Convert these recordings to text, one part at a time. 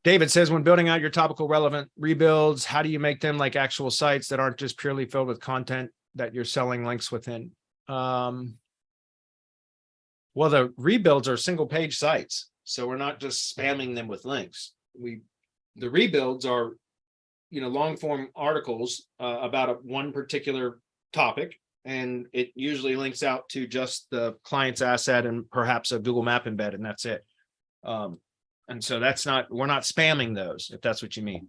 David says, when building out your topical relevant rebuilds, how do you make them like actual sites that aren't just purely filled with content that you're selling links within? Well, the rebuilds are single page sites, so we're not just spamming them with links. The rebuilds are, long form articles about one particular topic, and it usually links out to just the client's asset and perhaps a Google Map embed, and that's it. And so we're not spamming those, if that's what you mean.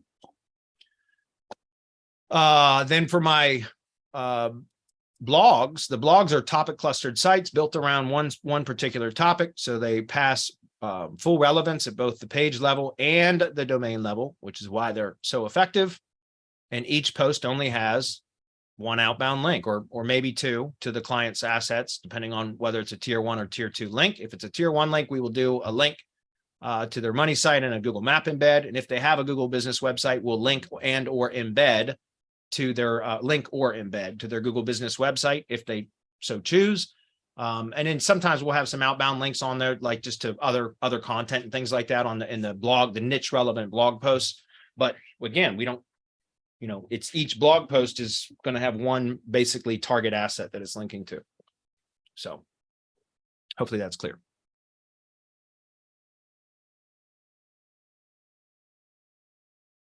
Then for my blogs, the blogs are topic clustered sites built around one particular topic. So they pass full relevance at both the page level and the domain level, which is why they're so effective. And each post only has one outbound link or maybe two to the client's assets, depending on whether it's a tier 1 or tier 2 link. If it's a tier 1 link, we will do a link to their money site and a Google Map embed. And if they have a Google business website, we'll link and or embed to their to their Google business website if they so choose. And then sometimes we'll have some outbound links on there, like just to other content and things like that in the blog, the niche relevant blog posts. But again, we don't, it's each blog post is going to have one basically target asset that it's linking to. So hopefully that's clear.